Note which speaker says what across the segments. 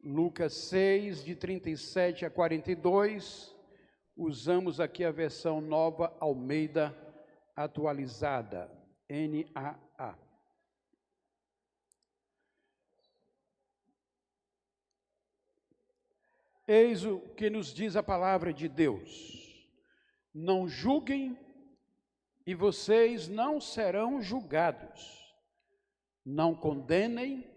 Speaker 1: Lucas 6, de 37 a 42, usamos aqui a versão Nova Almeida atualizada, NAA. Eis o que nos diz a palavra de Deus: não julguem e vocês não serão julgados, não condenem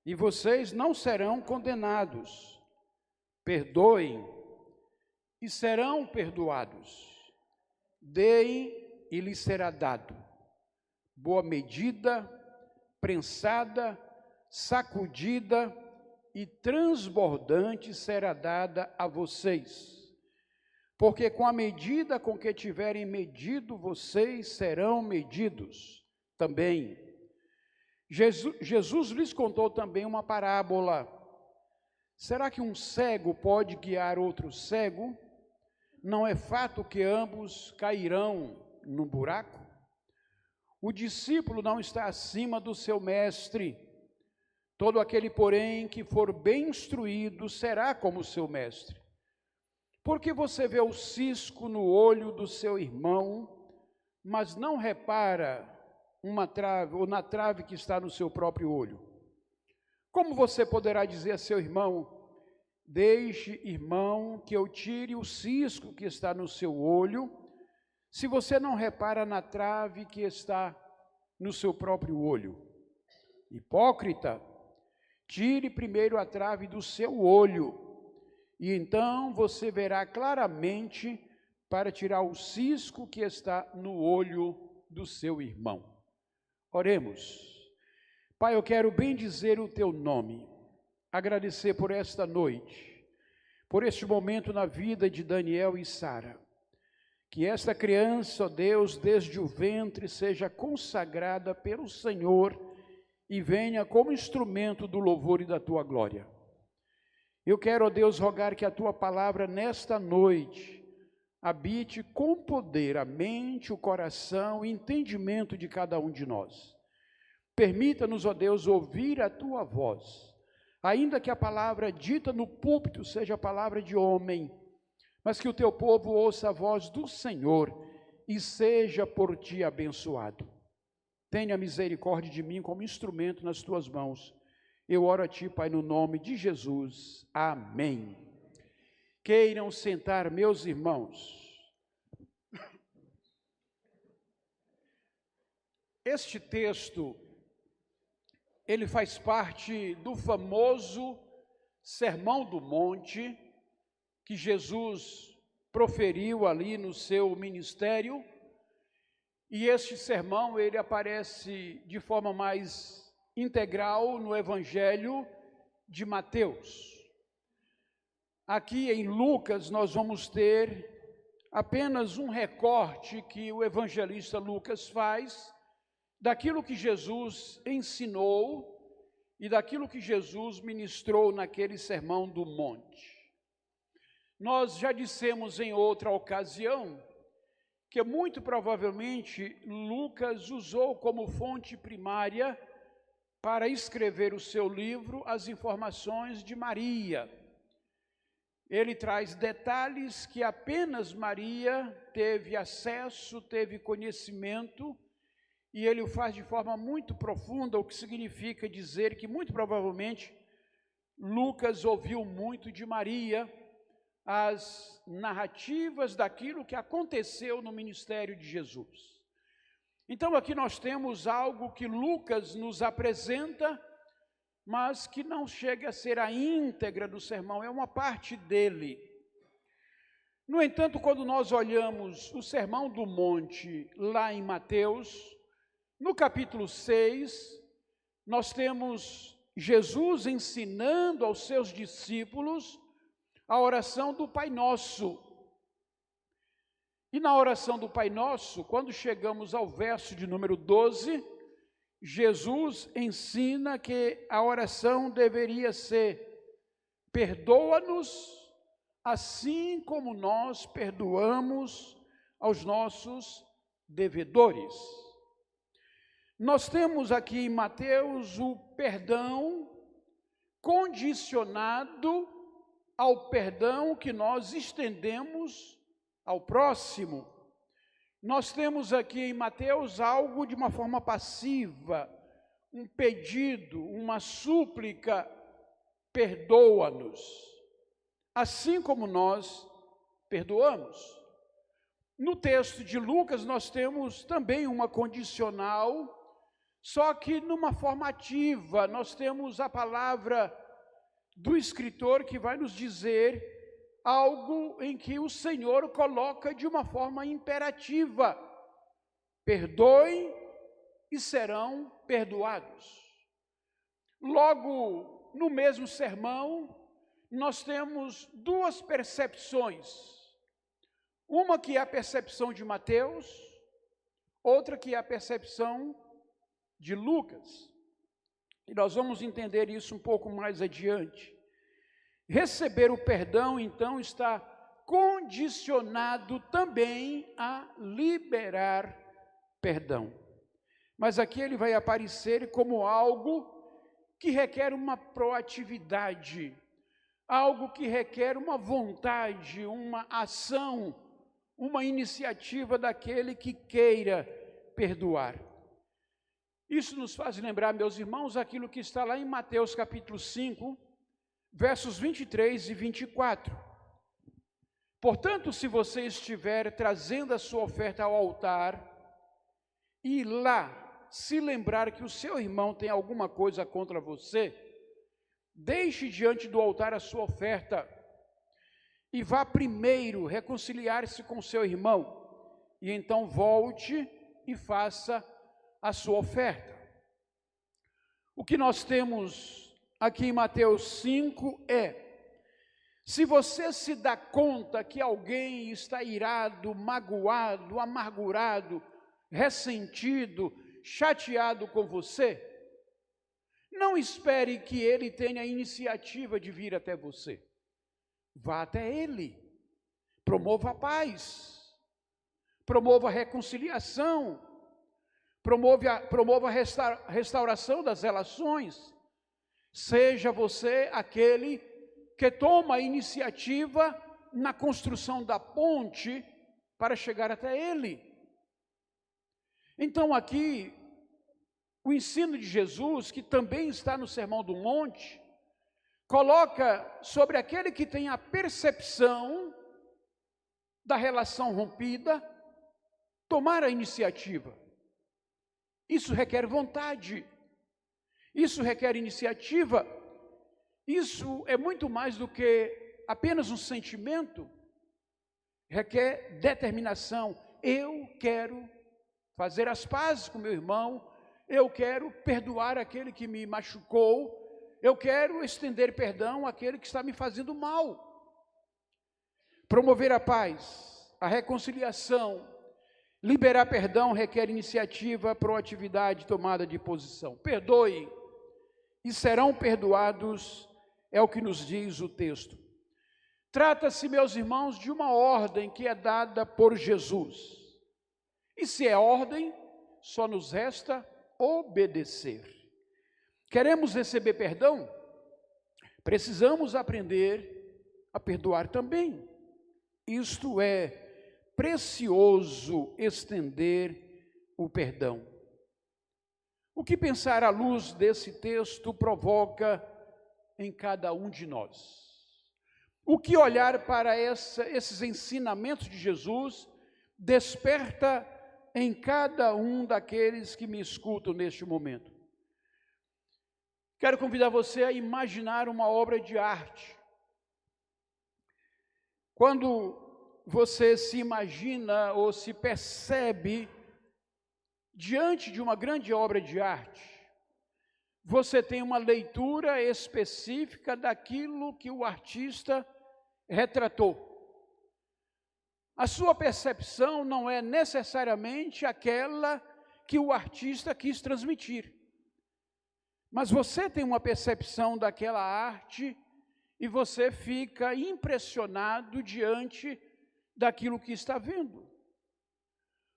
Speaker 1: e vocês não serão condenados, perdoem e serão perdoados, deem e lhes será dado, boa medida, prensada, sacudida e transbordante será dada a vocês, porque com a medida com que tiverem medido, vocês serão medidos também. Jesus lhes contou também uma parábola. Será que um cego pode guiar outro cego? Não é fato que ambos cairão no buraco? O discípulo não está acima do seu mestre. Todo aquele, porém, que for bem instruído será como seu mestre. Porque você vê o cisco no olho do seu irmão, mas não repara uma trave, ou na trave que está no seu próprio olho? Como você poderá dizer a seu irmão: deixe, irmão, que eu tire o cisco que está no seu olho, se você não repara na trave que está no seu próprio olho? Hipócrita, tire primeiro a trave do seu olho, e então você verá claramente para tirar o cisco que está no olho do seu irmão. Oremos. Pai, eu quero bendizer o teu nome, agradecer por esta noite, por este momento na vida de Daniel e Sara. Que esta criança, ó Deus, desde o ventre seja consagrada pelo Senhor e venha como instrumento do louvor e da tua glória. Eu quero, ó Deus, rogar que a tua palavra nesta noite habite com poder a mente, o coração e entendimento de cada um de nós. Permita-nos, ó Deus, ouvir a tua voz, ainda que a palavra dita no púlpito seja a palavra de homem, mas que o teu povo ouça a voz do Senhor e seja por ti abençoado. Tenha misericórdia de mim como instrumento nas tuas mãos. Eu oro a ti, Pai, no nome de Jesus. Amém. Queiram sentar, meus irmãos. Este texto, ele faz parte do famoso Sermão do Monte, que Jesus proferiu ali no seu ministério, e este sermão, ele aparece de forma mais integral no Evangelho de Mateus. Aqui em Lucas nós vamos ter apenas um recorte que o evangelista Lucas faz daquilo que Jesus ensinou e daquilo que Jesus ministrou naquele Sermão do Monte. Nós já dissemos em outra ocasião que muito provavelmente Lucas usou como fonte primária para escrever o seu livro as informações de Maria. Ele traz detalhes que apenas Maria teve acesso, teve conhecimento, e ele o faz de forma muito profunda, o que significa dizer que muito provavelmente Lucas ouviu muito de Maria as narrativas daquilo que aconteceu no ministério de Jesus. Então aqui nós temos algo que Lucas nos apresenta, mas que não chega a ser a íntegra do sermão, é uma parte dele. No entanto, quando nós olhamos o Sermão do Monte lá em Mateus, no capítulo 6, nós temos Jesus ensinando aos seus discípulos a oração do Pai Nosso. E na oração do Pai Nosso, quando chegamos ao verso de número 12, Jesus ensina que a oração deveria ser: perdoa-nos assim como nós perdoamos aos nossos devedores. Nós temos aqui em Mateus o perdão condicionado ao perdão que nós estendemos ao próximo. Nós temos aqui em Mateus algo de uma forma passiva, um pedido, uma súplica: perdoa-nos, assim como nós perdoamos. No texto de Lucas nós temos também uma condicional, só que numa forma ativa. Nós temos a palavra do escritor que vai nos dizer algo em que o Senhor coloca de uma forma imperativa: perdoem e serão perdoados. Logo, no mesmo sermão, nós temos duas percepções. Uma que é a percepção de Mateus, outra que é a percepção de Lucas. E nós vamos entender isso um pouco mais adiante. Receber o perdão, então, está condicionado também a liberar perdão. Mas aqui ele vai aparecer como algo que requer uma proatividade, algo que requer uma vontade, uma ação, uma iniciativa daquele que queira perdoar. Isso nos faz lembrar, meus irmãos, aquilo que está lá em Mateus capítulo 5, versos 23 e 24. Portanto, se você estiver trazendo a sua oferta ao altar, e lá se lembrar que o seu irmão tem alguma coisa contra você, deixe diante do altar a sua oferta, e vá primeiro reconciliar-se com seu irmão, e então volte e faça a sua oferta. O que nós temos aqui em Mateus 5 é: se você se dá conta que alguém está irado, magoado, amargurado, ressentido, chateado com você, não espere que ele tenha a iniciativa de vir até você. Vá até ele, promova a paz, promova a reconciliação, promova a restauração das relações. Seja você aquele que toma a iniciativa na construção da ponte para chegar até ele. Então aqui, o ensino de Jesus, que também está no Sermão do Monte, coloca sobre aquele que tem a percepção da relação rompida, tomar a iniciativa. Isso requer vontade, isso requer iniciativa, isso é muito mais do que apenas um sentimento, requer determinação. Eu quero fazer as pazes com meu irmão, eu quero perdoar aquele que me machucou, eu quero estender perdão àquele que está me fazendo mal. Promover a paz, a reconciliação, liberar perdão requer iniciativa, proatividade, tomada de posição. Perdoe e serão perdoados, é o que nos diz o texto. Trata-se, meus irmãos, de uma ordem que é dada por Jesus. E se é ordem, só nos resta obedecer. Queremos receber perdão? Precisamos aprender a perdoar também. Isto é precioso, estender o perdão. O que pensar à luz desse texto provoca em cada um de nós? O que olhar para esses ensinamentos de Jesus desperta em cada um daqueles que me escutam neste momento? Quero convidar você a imaginar uma obra de arte. Quando você se imagina ou se percebe diante de uma grande obra de arte, você tem uma leitura específica daquilo que o artista retratou. A sua percepção não é necessariamente aquela que o artista quis transmitir. Mas você tem uma percepção daquela arte e você fica impressionado diante daquilo que está vendo.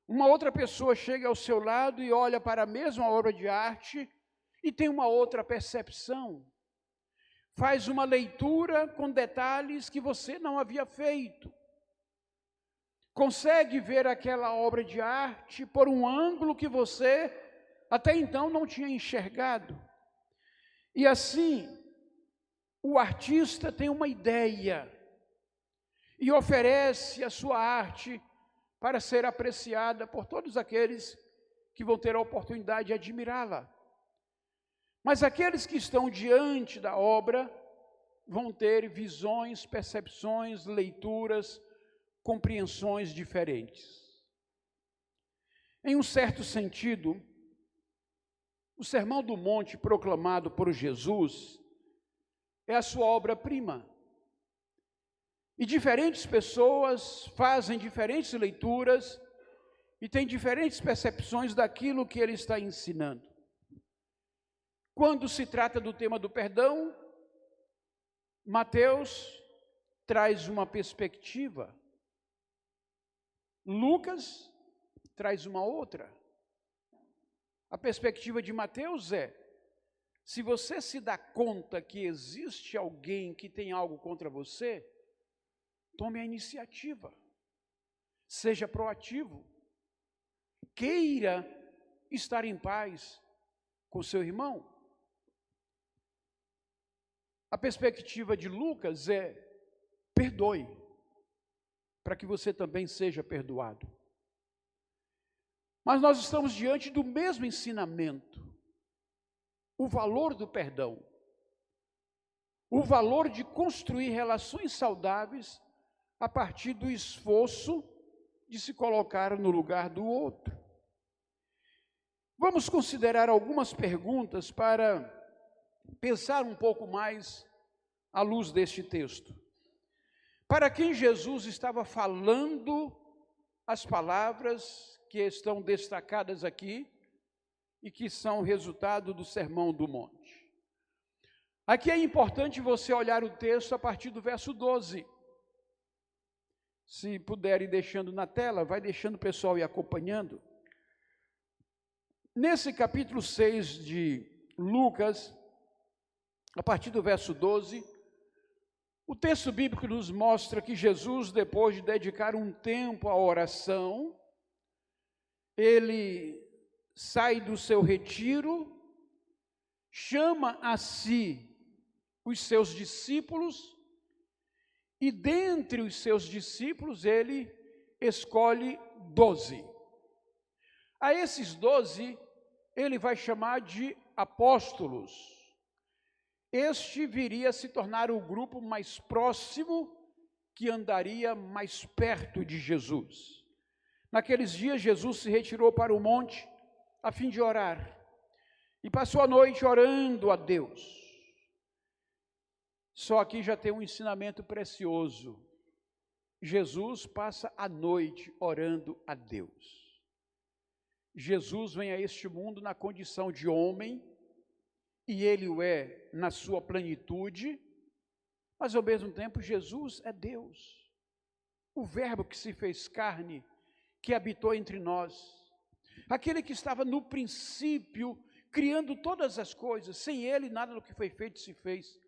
Speaker 1: Uma outra pessoa chega ao seu lado e olha para a mesma obra de arte e tem uma outra percepção. faz uma leitura com detalhes que você não havia feito. Consegue ver aquela obra de arte por um ângulo que você até então não tinha enxergado. E assim, o artista tem uma ideia e oferece a sua arte para ser apreciada por todos aqueles que vão ter a oportunidade de admirá-la. Mas aqueles que estão diante da obra vão ter visões, percepções, leituras, compreensões diferentes. Em um certo sentido, o Sermão do Monte proclamado por Jesus é a sua obra-prima. E diferentes pessoas fazem diferentes leituras e têm diferentes percepções daquilo que ele está ensinando. Quando se trata do tema do perdão, Mateus traz uma perspectiva. Lucas traz uma outra. A perspectiva de Mateus é: se você se dá conta que existe alguém que tem algo contra você, tome a iniciativa, seja proativo, queira estar em paz com seu irmão. A perspectiva de Lucas é: perdoe, para que você também seja perdoado. Mas nós estamos diante do mesmo ensinamento, o valor do perdão, o valor de construir relações saudáveis a partir do esforço de se colocar no lugar do outro. Vamos considerar algumas perguntas para pensar um pouco mais à luz deste texto. Para quem Jesus estava falando as palavras que estão destacadas aqui e que são resultado do Sermão do Monte. Aqui é importante você olhar o texto a partir do verso 12. Se puder ir deixando na tela, vai deixando o pessoal ir acompanhando. Nesse capítulo 6 de Lucas, a partir do verso 12, o texto bíblico nos mostra que Jesus, depois de dedicar um tempo à oração, ele sai do seu retiro, chama a si os seus discípulos, e dentre os seus discípulos ele escolhe 12. A esses 12, ele vai chamar de apóstolos. Este viria a se tornar o grupo mais próximo, que andaria mais perto de Jesus. Naqueles dias, Jesus se retirou para o monte, a fim de orar, e passou a noite orando a Deus. Só aqui já tem um ensinamento precioso. Jesus passa a noite orando a Deus. Jesus vem a este mundo na condição de homem, e ele o é na sua plenitude, mas ao mesmo tempo Jesus é Deus, o Verbo que se fez carne, que habitou entre nós, aquele que estava no princípio, criando todas as coisas. Sem ele nada do que foi feito se fez,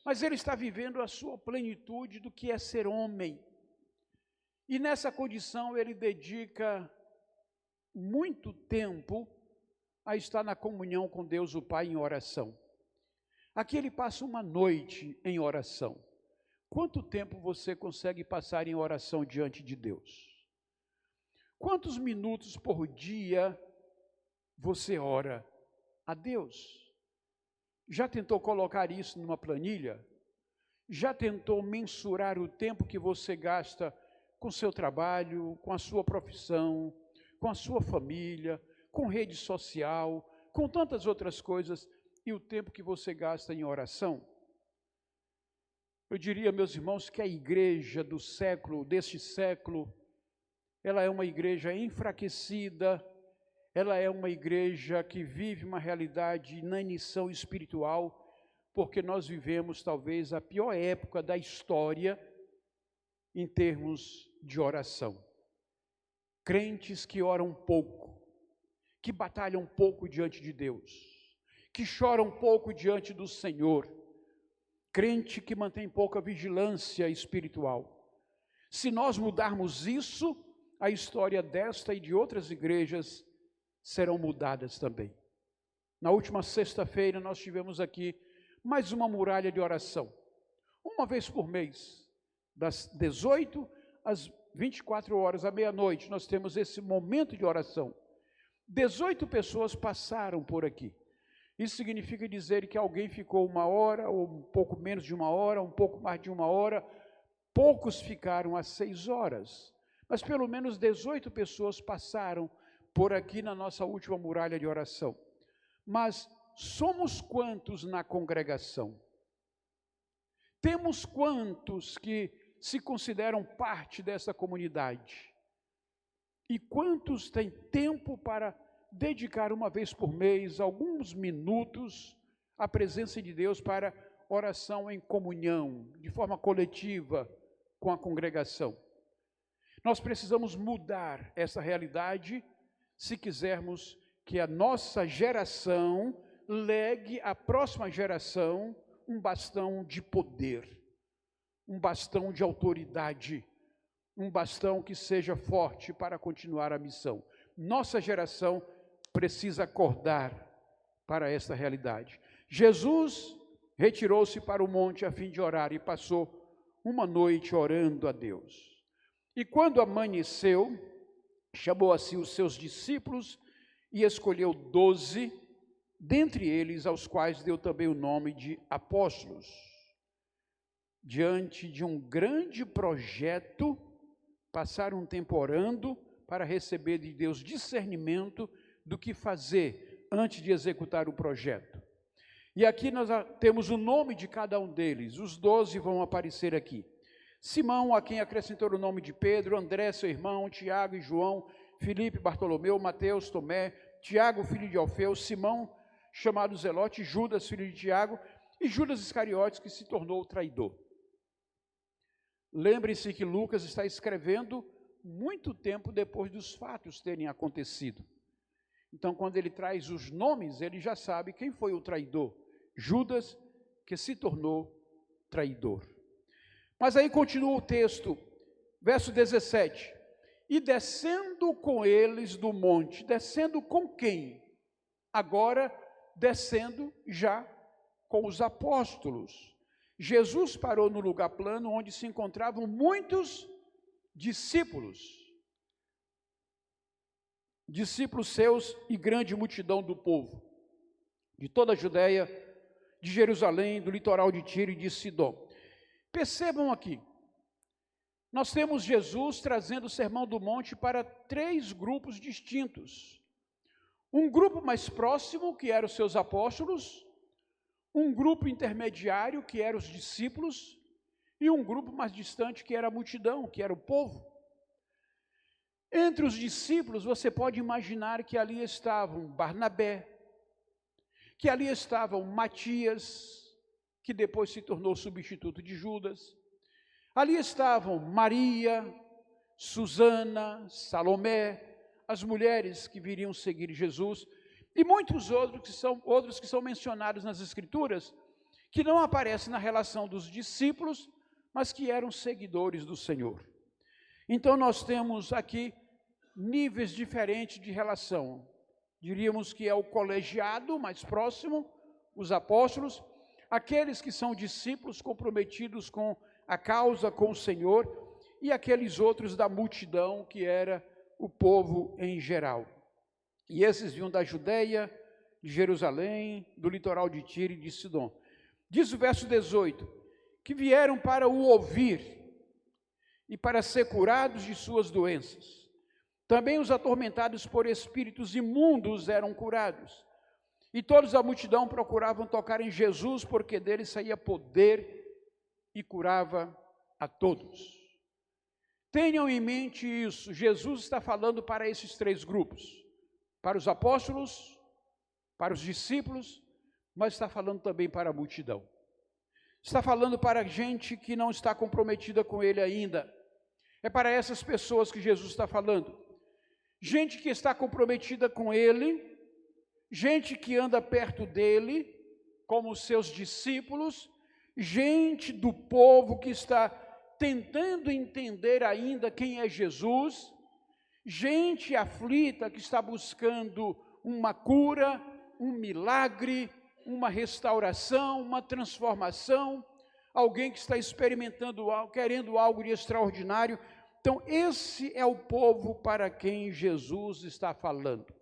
Speaker 1: mas ele está vivendo a sua plenitude do que é ser homem, e nessa condição ele dedica muito tempo a estar na comunhão com Deus o Pai em oração. Aqui ele passa uma noite em oração. Quanto tempo você consegue passar em oração diante de Deus? Quantos minutos por dia você ora a Deus? Já tentou colocar isso numa planilha? Já tentou mensurar o tempo que você gasta com seu trabalho, com a sua profissão, com a sua família, com rede social, com tantas outras coisas, e o tempo que você gasta em oração? Eu diria, meus irmãos, que a igreja deste século, ela é uma igreja enfraquecida, ela é uma igreja que vive uma realidade de inanição espiritual, porque nós vivemos talvez a pior época da história em termos de oração. Crentes que oram pouco, que batalham pouco diante de Deus, que choram pouco diante do Senhor, crente que mantém pouca vigilância espiritual. Se nós mudarmos isso, a história desta e de outras igrejas serão mudadas também. Na última sexta-feira nós tivemos aqui mais uma muralha de oração. Uma vez por mês, das 18 às 24 horas, à meia-noite, nós temos esse momento de oração. 18 pessoas passaram por aqui. Isso significa dizer que alguém ficou 1 hora, ou um pouco menos de 1 hora, um pouco mais de 1 hora. Poucos ficaram às 6 horas. Mas pelo menos 18 pessoas passaram por aqui na nossa última muralha de oração. Mas somos quantos na congregação? Temos quantos que se consideram parte dessa comunidade? E quantos têm tempo para dedicar uma vez por mês, alguns minutos, à presença de Deus para oração em comunhão, de forma coletiva com a congregação? Nós precisamos mudar essa realidade se quisermos que a nossa geração legue à próxima geração um bastão de poder, um bastão de autoridade, um bastão que seja forte para continuar a missão. Nossa geração precisa acordar para esta realidade. Jesus retirou-se para o monte a fim de orar e passou uma noite orando a Deus. E quando amanheceu, chamou a si os seus discípulos e escolheu 12, dentre eles aos quais deu também o nome de apóstolos. Diante de um grande projeto, passaram um tempo orando para receber de Deus discernimento do que fazer antes de executar o projeto. E aqui nós temos o nome de cada um deles, os 12 vão aparecer aqui. Simão, a quem acrescentou o nome de Pedro, André, seu irmão, Tiago e João, Filipe, Bartolomeu, Mateus, Tomé, Tiago, filho de Alfeu, Simão, chamado Zelote, Judas, filho de Tiago, e Judas Iscariotes, que se tornou o traidor. Lembre-se que Lucas está escrevendo muito tempo depois dos fatos terem acontecido. Então, quando ele traz os nomes, ele já sabe quem foi o traidor. Judas, que se tornou traidor. Mas aí continua o texto, verso 17. E descendo com eles do monte, descendo com quem? Agora, descendo já com os apóstolos. Jesus parou no lugar plano onde se encontravam muitos discípulos. Discípulos seus e grande multidão do povo, de toda a Judéia, de Jerusalém, do litoral de Tiro e de Sidom. Percebam aqui, nós temos Jesus trazendo o Sermão do Monte para 3 grupos distintos. Um grupo mais próximo, que eram os seus apóstolos, um grupo intermediário, que eram os discípulos, e um grupo mais distante, que era a multidão, que era o povo. Entre os discípulos, você pode imaginar que ali estavam Barnabé, que ali estavam Matias, que depois se tornou substituto de Judas. Ali estavam Maria, Susana, Salomé, as mulheres que viriam seguir Jesus, e muitos outros que são mencionados nas Escrituras, que não aparecem na relação dos discípulos, mas que eram seguidores do Senhor. Então nós temos aqui níveis diferentes de relação. Diríamos que é o colegiado mais próximo, os apóstolos, aqueles que são discípulos comprometidos com a causa, com o Senhor, e aqueles outros da multidão, que era o povo em geral. E esses vinham da Judéia, de Jerusalém, do litoral de Tiro e de Sidom. Diz o verso 18, que vieram para o ouvir e para ser curados de suas doenças. Também os atormentados por espíritos imundos eram curados. E todos a multidão procuravam tocar em Jesus, porque dele saía poder e curava a todos. Tenham em mente isso, Jesus está falando para esses 3 grupos, para os apóstolos, para os discípulos, mas está falando também para a multidão. Está falando para gente que não está comprometida com ele ainda. É para essas pessoas que Jesus está falando. Gente que está comprometida com ele, gente que anda perto dele, como os seus discípulos, gente do povo que está tentando entender ainda quem é Jesus, gente aflita que está buscando uma cura, um milagre, uma restauração, uma transformação, alguém que está experimentando algo, querendo algo de extraordinário. Então, esse é o povo para quem Jesus está falando.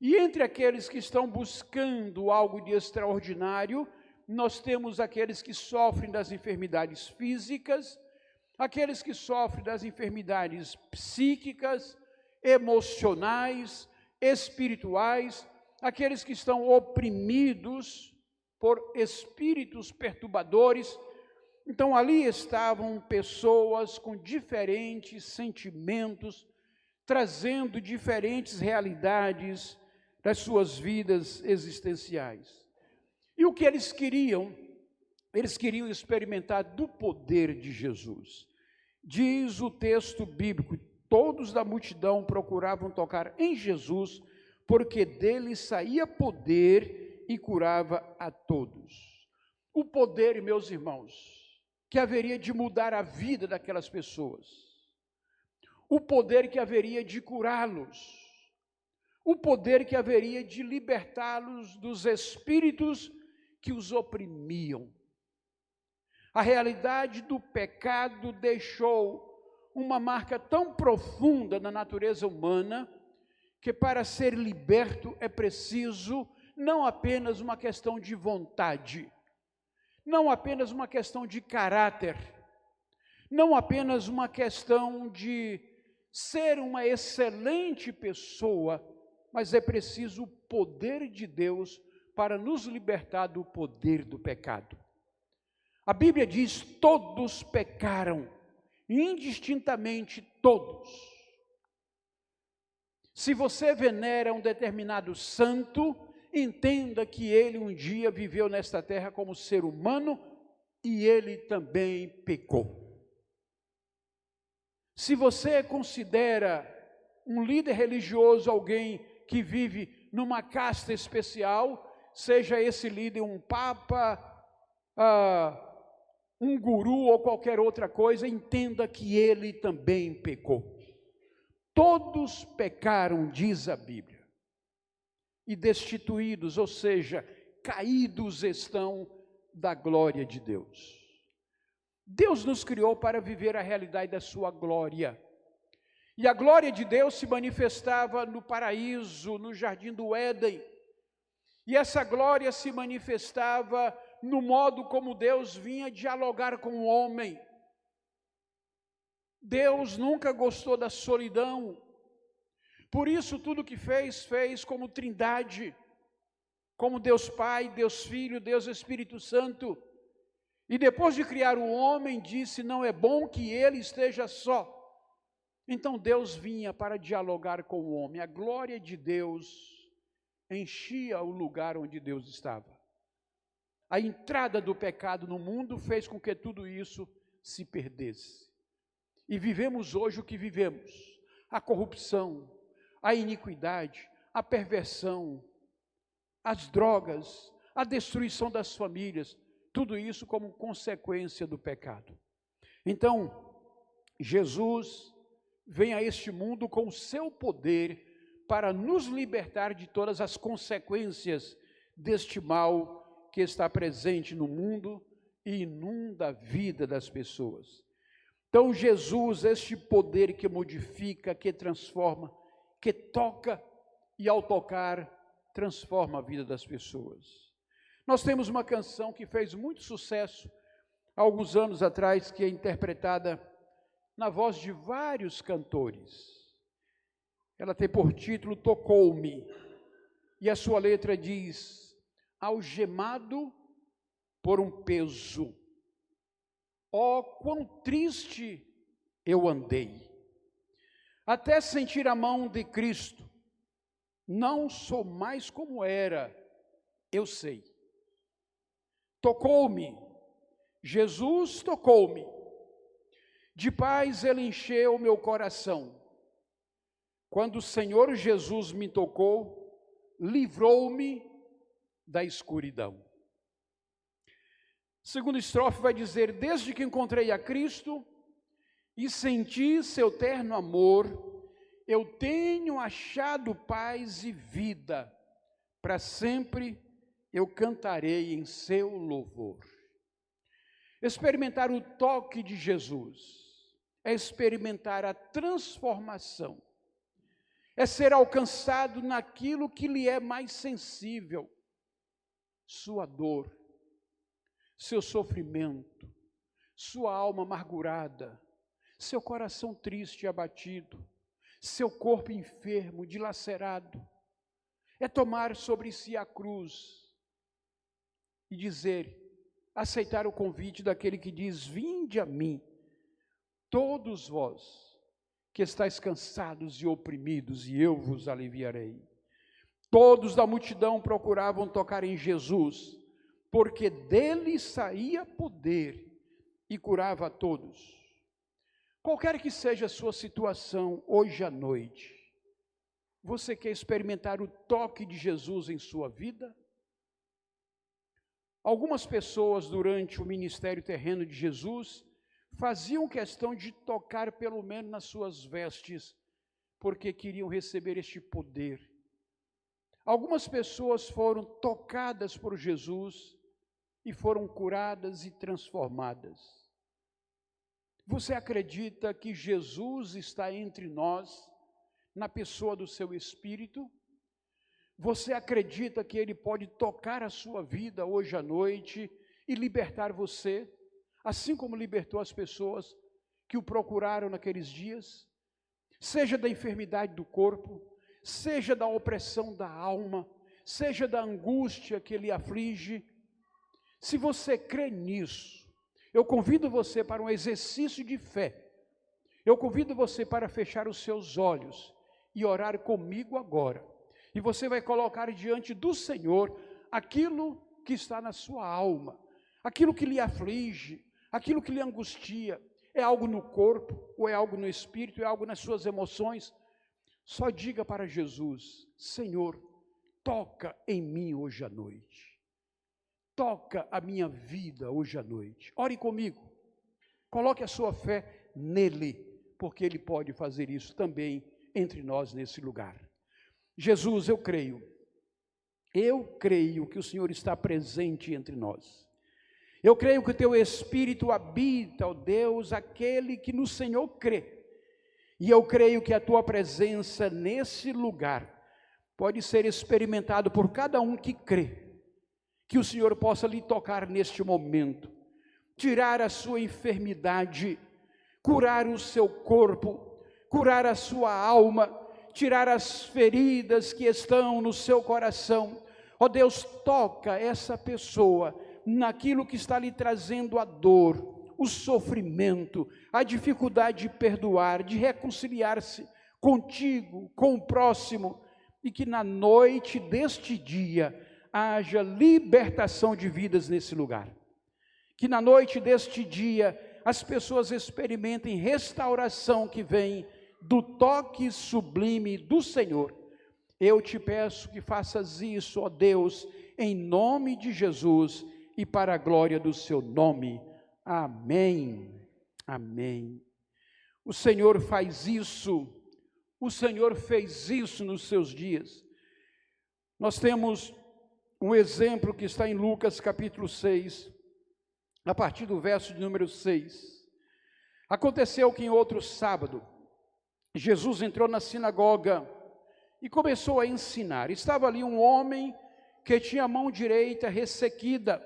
Speaker 1: E entre aqueles que estão buscando algo de extraordinário, nós temos aqueles que sofrem das enfermidades físicas, aqueles que sofrem das enfermidades psíquicas, emocionais, espirituais, aqueles que estão oprimidos por espíritos perturbadores. Então, ali estavam pessoas com diferentes sentimentos, trazendo diferentes realidades das suas vidas existenciais. E o que eles queriam? Eles queriam experimentar do poder de Jesus. Diz o texto bíblico: todos da multidão procuravam tocar em Jesus, porque dele saía poder e curava a todos. O poder, meus irmãos, que haveria de mudar a vida daquelas pessoas. O poder que haveria de curá-los. O poder que haveria de libertá-los dos espíritos que os oprimiam. A realidade do pecado deixou uma marca tão profunda na natureza humana, que para ser liberto é preciso não apenas uma questão de vontade, não apenas uma questão de caráter, não apenas uma questão de ser uma excelente pessoa, mas é preciso o poder de Deus para nos libertar do poder do pecado. A Bíblia diz: todos pecaram, indistintamente todos. Se você venera um determinado santo, entenda que ele um dia viveu nesta terra como ser humano e ele também pecou. Se você considera um líder religioso alguém que vive numa casta especial, seja esse líder um papa, um guru ou qualquer outra coisa, entenda que ele também pecou. Todos pecaram, diz a Bíblia, e destituídos, ou seja, caídos estão da glória de Deus. Deus nos criou para viver a realidade da sua glória. E a glória de Deus se manifestava no paraíso, no jardim do Éden. E essa glória se manifestava no modo como Deus vinha dialogar com o homem. Deus nunca gostou da solidão. Por isso, tudo que fez como Trindade, como Deus Pai, Deus Filho, Deus Espírito Santo. E depois de criar o homem, disse: não é bom que ele esteja só. Então Deus vinha para dialogar com o homem. A glória de Deus enchia o lugar onde Deus estava. A entrada do pecado no mundo fez com que tudo isso se perdesse. E vivemos hoje o que vivemos: a corrupção, a iniquidade, a perversão, as drogas, a destruição das famílias, tudo isso como consequência do pecado. Então, Jesus vem a este mundo com o seu poder para nos libertar de todas as consequências deste mal que está presente no mundo e inunda a vida das pessoas. Então Jesus, este poder que modifica, que transforma, que toca e ao tocar transforma a vida das pessoas. Nós temos uma canção que fez muito sucesso há alguns anos atrás, que é interpretada na voz de vários cantores. Ela tem por título Tocou-me, e a sua letra diz: algemado por um peso, ó, quão triste eu andei, até sentir a mão de Cristo, não sou mais como era, eu sei. Tocou-me, Jesus tocou-me, de paz ele encheu o meu coração. Quando o Senhor Jesus me tocou, livrou-me da escuridão. Segunda estrofe vai dizer: desde que encontrei a Cristo e senti seu terno amor, eu tenho achado paz e vida, para sempre eu cantarei em seu louvor. Experimentar o toque de Jesus é experimentar a transformação, é ser alcançado naquilo que lhe é mais sensível, sua dor, seu sofrimento, sua alma amargurada, seu coração triste e abatido, seu corpo enfermo, dilacerado. É tomar sobre si a cruz e dizer, aceitar o convite daquele que diz: vinde a mim, todos vós que estáis cansados e oprimidos, e eu vos aliviarei. Todos da multidão procuravam tocar em Jesus, porque dele saía poder e curava a todos. Qualquer que seja a sua situação hoje à noite, você quer experimentar o toque de Jesus em sua vida? Algumas pessoas durante o ministério terreno de Jesus faziam questão de tocar pelo menos nas suas vestes, porque queriam receber este poder. Algumas pessoas foram tocadas por Jesus e foram curadas e transformadas. Você acredita que Jesus está entre nós, na pessoa do seu Espírito? Você acredita que Ele pode tocar a sua vida hoje à noite e libertar você, assim como libertou as pessoas que o procuraram naqueles dias? Seja da enfermidade do corpo, seja da opressão da alma, seja da angústia que lhe aflige. Se você crê nisso, eu convido você para um exercício de fé. Eu convido você para fechar os seus olhos e orar comigo agora. E você vai colocar diante do Senhor aquilo que está na sua alma, aquilo que lhe aflige, aquilo que lhe angustia. É algo no corpo, ou é algo no espírito, é algo nas suas emoções. Só diga para Jesus: Senhor, toca em mim hoje à noite. Toca a minha vida hoje à noite. Ore comigo. Coloque a sua fé nele, porque ele pode fazer isso também entre nós nesse lugar. Jesus, eu creio que o Senhor está presente entre nós. Eu creio que o teu Espírito habita, ó Deus, aquele que no Senhor crê. E eu creio que a tua presença nesse lugar pode ser experimentado por cada um que crê. Que o Senhor possa lhe tocar neste momento, tirar a sua enfermidade, curar o seu corpo, curar a sua alma, tirar as feridas que estão no seu coração. Ó Deus, toca essa pessoa naquilo que está lhe trazendo a dor, o sofrimento, a dificuldade de perdoar, de reconciliar-se contigo, com o próximo, e que na noite deste dia haja libertação de vidas nesse lugar. Que na noite deste dia as pessoas experimentem restauração que vem do toque sublime do Senhor. Eu te peço que faças isso, ó Deus, em nome de Jesus e para a glória do seu nome. Amém. Amém. O Senhor faz isso, o Senhor fez isso nos seus dias. Nós temos um exemplo que está em Lucas capítulo 6, a partir do verso de número 6. Aconteceu que em outro sábado, Jesus entrou na sinagoga e começou a ensinar. Estava ali um homem que tinha a mão direita ressequida.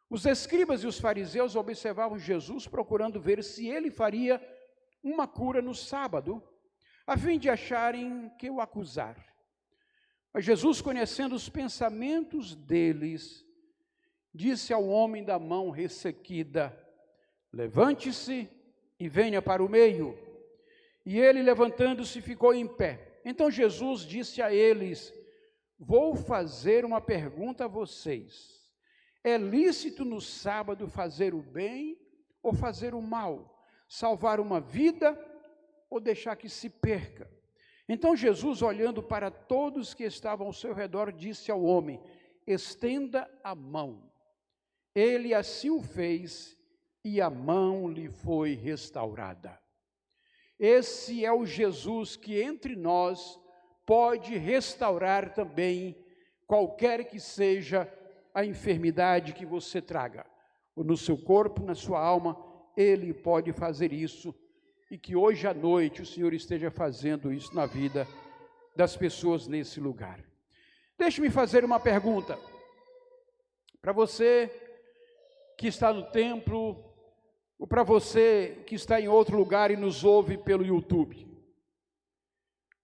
Speaker 1: Os escribas e os fariseus observavam Jesus, procurando ver se ele faria uma cura no sábado, a fim de acharem que o acusar. Mas Jesus, conhecendo os pensamentos deles, disse ao homem da mão ressequida: levante-se e venha para o meio. E ele, levantando-se, ficou em pé. Então Jesus disse a eles: vou fazer uma pergunta a vocês. É lícito no sábado fazer o bem ou fazer o mal? Salvar uma vida ou deixar que se perca? Então Jesus, olhando para todos que estavam ao seu redor, disse ao homem: estenda a mão. Ele assim o fez e a mão lhe foi restaurada. Esse é o Jesus que entre nós pode restaurar também qualquer que seja a enfermidade que você traga, ou no seu corpo, na sua alma. Ele pode fazer isso, e que hoje à noite o Senhor esteja fazendo isso na vida das pessoas nesse lugar. Deixe-me fazer uma pergunta para você que está no templo, ou para você que está em outro lugar e nos ouve pelo YouTube.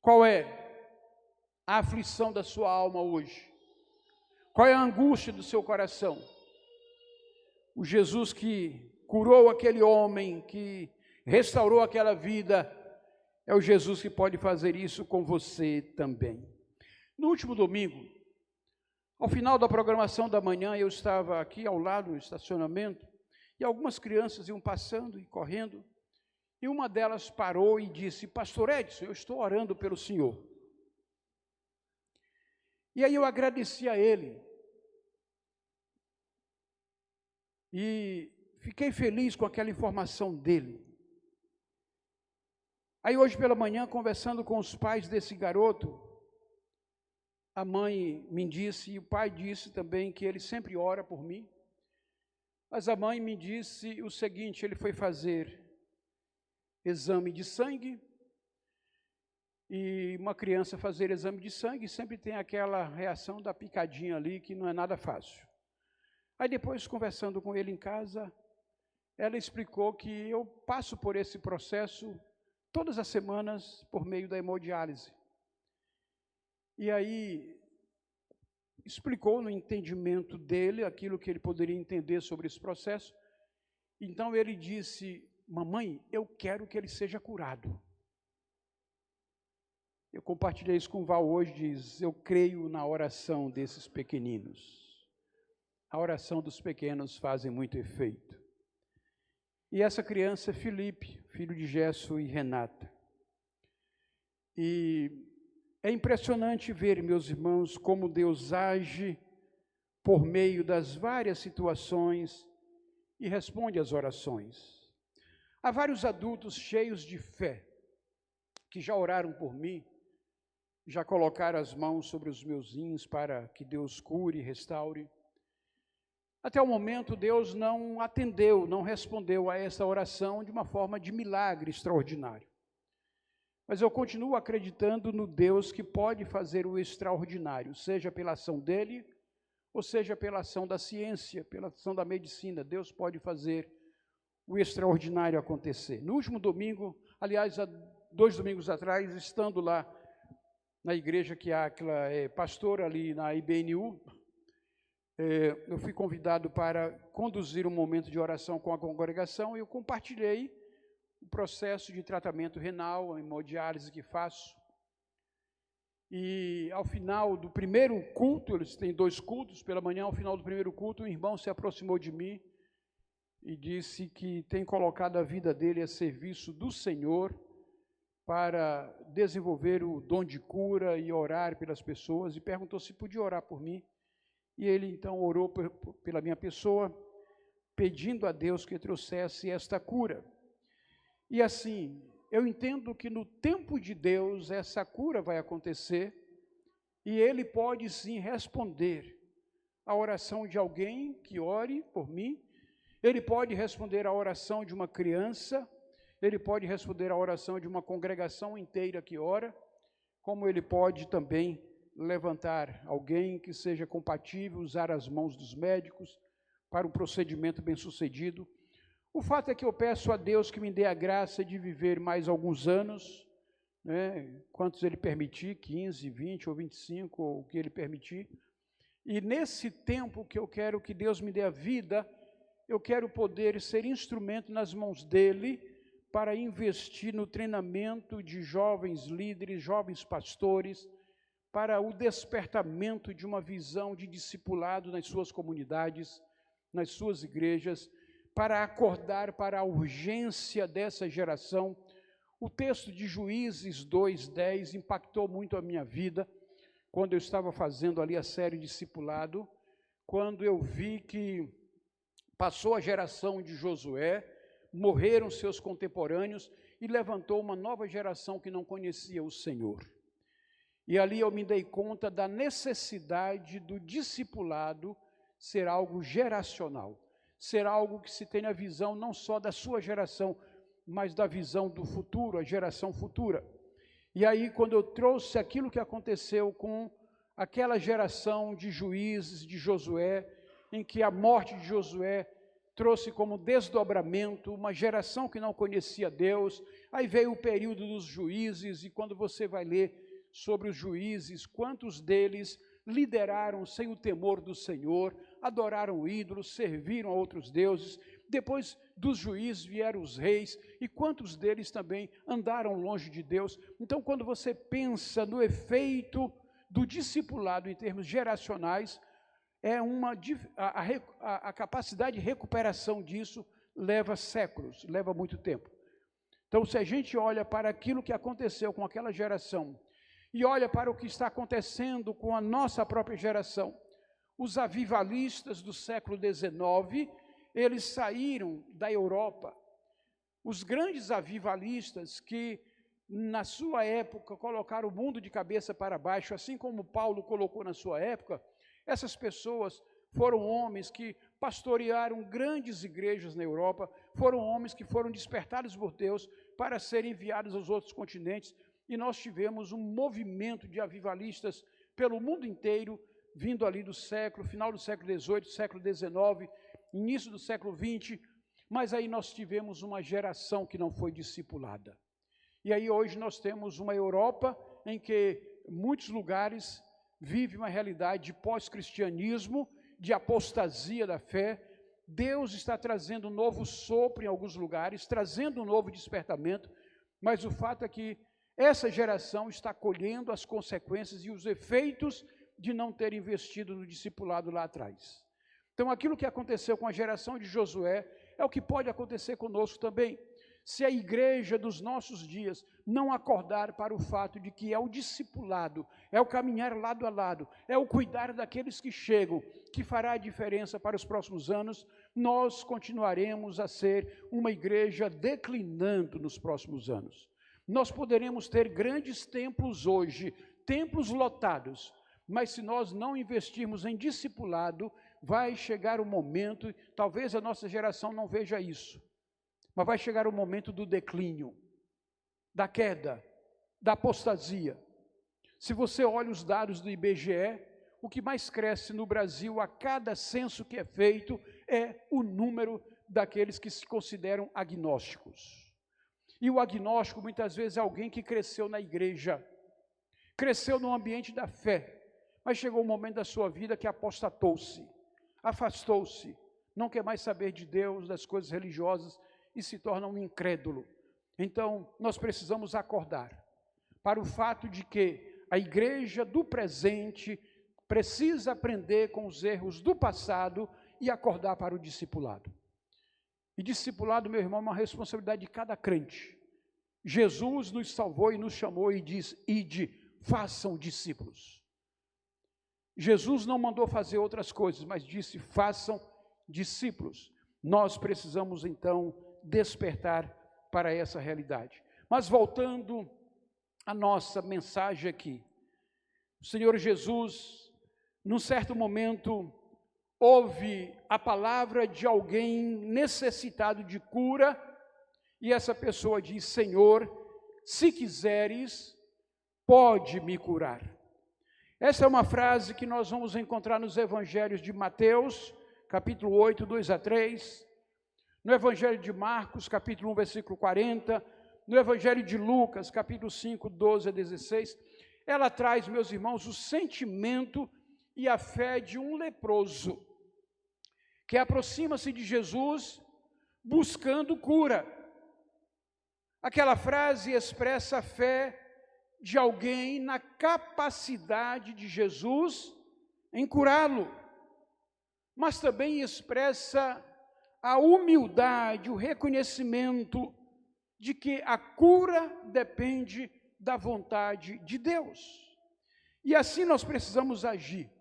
Speaker 1: Qual é a aflição da sua alma hoje? Qual é a angústia do seu coração? O Jesus que curou aquele homem, que restaurou aquela vida, é o Jesus que pode fazer isso com você também. No último domingo, ao final da programação da manhã, eu estava aqui ao lado do estacionamento, e algumas crianças iam passando e correndo, e uma delas parou e disse: Pastor Edson, eu estou orando pelo senhor. E aí eu agradeci a ele, e fiquei feliz com aquela informação dele. Aí hoje pela manhã, conversando com os pais desse garoto, a mãe me disse, e o pai disse também, que ele sempre ora por mim. Mas a mãe me disse o seguinte: ele foi fazer exame de sangue, e uma criança fazer exame de sangue sempre tem aquela reação da picadinha ali, que não é nada fácil. Aí depois, conversando com ele em casa, ela explicou que eu passo por esse processo todas as semanas por meio da hemodiálise. E aí explicou no entendimento dele aquilo que ele poderia entender sobre esse processo. Então ele disse: mamãe, eu quero que ele seja curado. Eu compartilhei isso com o Val hoje, diz: eu creio na oração desses pequeninos. A oração dos pequenos faz muito efeito. E essa criança é Felipe, filho de Gesso e Renata. E é impressionante ver, meus irmãos, como Deus age por meio das várias situações e responde às orações. Há vários adultos cheios de fé que já oraram por mim, já colocaram as mãos sobre os meus rins para que Deus cure e restaure. Até o momento, Deus não atendeu, não respondeu a essa oração de uma forma de milagre extraordinário. Mas eu continuo acreditando no Deus que pode fazer o extraordinário, seja pela ação dele, ou seja pela ação da ciência, pela ação da medicina. Deus pode fazer o extraordinário acontecer. No último domingo, aliás, há 2 domingos atrás, estando lá na igreja que a Áquila é pastora ali na IBNU, eu fui convidado para conduzir um momento de oração com a congregação, e eu compartilhei o processo de tratamento renal, a hemodiálise que faço. E ao final do primeiro culto, eles têm 2 cultos pela manhã, ao final do primeiro culto, um irmão se aproximou de mim e disse que tem colocado a vida dele a serviço do Senhor para desenvolver o dom de cura e orar pelas pessoas, e perguntou se podia orar por mim. E ele então orou pela minha pessoa, pedindo a Deus que trouxesse esta cura. E assim, eu entendo que no tempo de Deus essa cura vai acontecer, e Ele pode sim responder a oração de alguém que ore por mim, Ele pode responder a oração de uma criança, Ele pode responder a oração de uma congregação inteira que ora, como Ele pode também levantar alguém que seja compatível, usar as mãos dos médicos para um procedimento bem-sucedido. O fato é que eu peço a Deus que me dê a graça de viver mais alguns anos, né, quantos Ele permitir, 15, 20 ou 25, ou o que Ele permitir. E nesse tempo que eu quero que Deus me dê a vida, eu quero poder ser instrumento nas mãos dEle para investir no treinamento de jovens líderes, jovens pastores, para o despertamento de uma visão de discipulado nas suas comunidades, nas suas igrejas, para acordar para a urgência dessa geração. O texto de Juízes 2:10 impactou muito a minha vida, quando eu estava fazendo ali a série Discipulado, quando eu vi que Passou a geração de Josué, morreram seus contemporâneos e levantou uma nova geração que não conhecia o Senhor. E ali eu me dei conta da necessidade do discipulado ser algo geracional, ser algo que se tenha visão não só da sua geração, mas da visão do futuro, a geração futura. E aí, quando eu trouxe aquilo que aconteceu com aquela geração de juízes, de Josué, em que a morte de Josué trouxe como desdobramento uma geração que não conhecia Deus, aí veio o período dos juízes, e quando você vai ler sobre os juízes, quantos deles lideraram sem o temor do Senhor, adoraram ídolos, serviram a outros deuses. Depois dos juízes vieram os reis, e quantos deles também andaram longe de Deus. Então, quando você pensa no efeito do discipulado em termos geracionais, a capacidade de recuperação disso leva séculos, leva muito tempo. Então, se a gente olha para aquilo que aconteceu com aquela geração, e olha para o que está acontecendo com a nossa própria geração, os avivalistas do século XIX, eles saíram da Europa. Os grandes avivalistas que, na sua época, colocaram o mundo de cabeça para baixo, assim como Paulo colocou na sua época, essas pessoas foram homens que pastorearam grandes igrejas na Europa, foram homens que foram despertados por Deus para serem enviados aos outros continentes, e nós tivemos um movimento de avivalistas pelo mundo inteiro, vindo ali do final do século XVIII, século XIX, início do século XX, mas aí nós tivemos uma geração que não foi discipulada. E aí hoje nós temos uma Europa em que muitos lugares vivem uma realidade de pós-cristianismo, de apostasia da fé. Deus está trazendo um novo sopro em alguns lugares, trazendo um novo despertamento, mas o fato é que essa geração está colhendo as consequências e os efeitos de não ter investido no discipulado lá atrás. Então, aquilo que aconteceu com a geração de Josué é o que pode acontecer conosco também. Se a igreja dos nossos dias não acordar para o fato de que é o discipulado, é o caminhar lado a lado, é o cuidar daqueles que chegam, que fará a diferença para os próximos anos, nós continuaremos a ser uma igreja declinando nos próximos anos. Nós poderemos ter grandes templos hoje, templos lotados, mas se nós não investirmos em discipulado, vai chegar o momento, talvez a nossa geração não veja isso, mas vai chegar o momento do declínio, da queda, da apostasia. Se você olha os dados do IBGE, o que mais cresce no Brasil a cada censo que é feito é o número daqueles que se consideram agnósticos. E o agnóstico muitas vezes é alguém que cresceu na igreja, cresceu no ambiente da fé, mas chegou um momento da sua vida que apostatou-se, afastou-se, não quer mais saber de Deus, das coisas religiosas e se torna um incrédulo. Então, nós precisamos acordar para o fato de que a igreja do presente precisa aprender com os erros do passado e acordar para o discipulado. E discipulado, meu irmão, é uma responsabilidade de cada crente. Jesus nos salvou e nos chamou e diz: ide, façam discípulos. Jesus não mandou fazer outras coisas, mas disse: façam discípulos. Nós precisamos, então, despertar para essa realidade. Mas voltando à nossa mensagem aqui, o Senhor Jesus, num certo momento, ouve a palavra de alguém necessitado de cura, e essa pessoa diz: Senhor, se quiseres, pode me curar. Essa é uma frase que nós vamos encontrar nos evangelhos de Mateus, capítulo 8, 2 a 3, no evangelho de Marcos, capítulo 1, versículo 40, no evangelho de Lucas, capítulo 5, 12 a 16, ela traz, meus irmãos, o sentimento e a fé de um leproso, que aproxima-se de Jesus buscando cura. Aquela frase expressa a fé de alguém na capacidade de Jesus em curá-lo, mas também expressa a humildade, o reconhecimento de que a cura depende da vontade de Deus. E assim nós precisamos agir.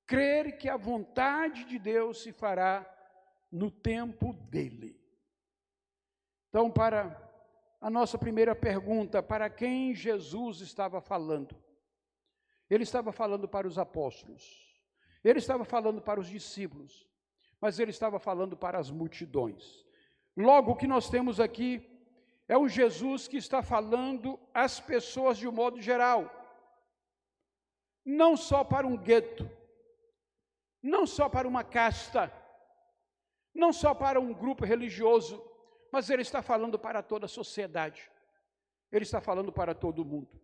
Speaker 1: Crer que a vontade de Deus se fará no tempo dele. Então, para a nossa primeira pergunta, para quem Jesus estava falando? Ele estava falando para os apóstolos, ele estava falando para os discípulos, mas ele estava falando para as multidões. Logo, o que nós temos aqui é um Jesus que está falando às pessoas de um modo geral, não só para um gueto, não só para uma casta, não só para um grupo religioso, mas ele está falando para toda a sociedade, ele está falando para todo mundo.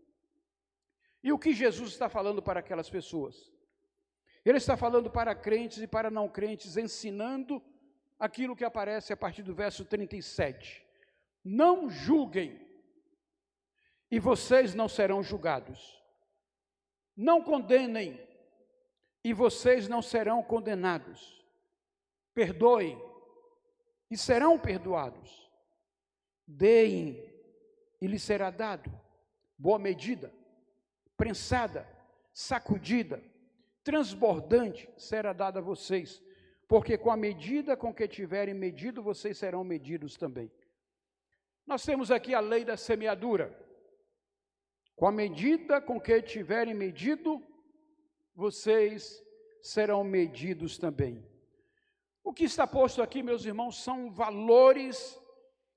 Speaker 1: E o que Jesus está falando para aquelas pessoas? Ele está falando para crentes e para não crentes, ensinando aquilo que aparece a partir do verso 37. Não julguem, e vocês não serão julgados. Não condenem, e vocês não serão condenados. Perdoem, e serão perdoados. Deem, e lhes será dado. Boa medida, prensada, sacudida, transbordante, será dada a vocês, porque com a medida com que tiverem medido, vocês serão medidos também. Nós temos aqui a lei da semeadura. Com a medida com que tiverem medido, vocês serão medidos também. O que está posto aqui, meus irmãos, são valores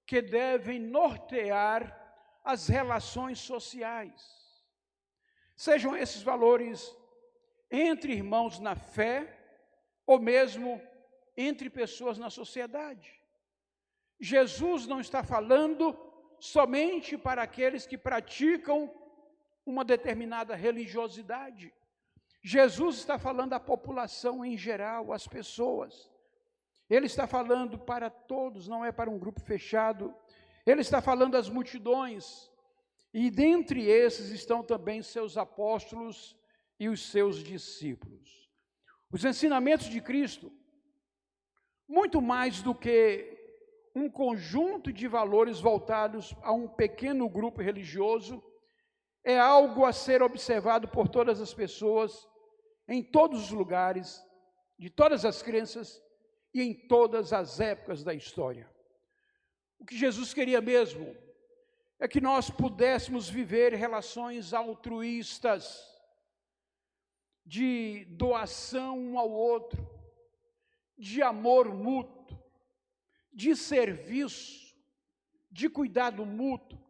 Speaker 1: que devem nortear as relações sociais. Sejam esses valores entre irmãos na fé, ou mesmo entre pessoas na sociedade. Jesus não está falando somente para aqueles que praticam uma determinada religiosidade. Jesus está falando à população em geral, às pessoas. Ele está falando para todos, não é para um grupo fechado. Ele está falando às multidões. E dentre esses estão também seus apóstolos e os seus discípulos. Os ensinamentos de Cristo, muito mais do que um conjunto de valores voltados a um pequeno grupo religioso, é algo a ser observado por todas as pessoas, em todos os lugares, de todas as crenças e em todas as épocas da história. O que Jesus queria mesmo é que nós pudéssemos viver relações altruístas, de doação um ao outro, de amor mútuo, de serviço, de cuidado mútuo.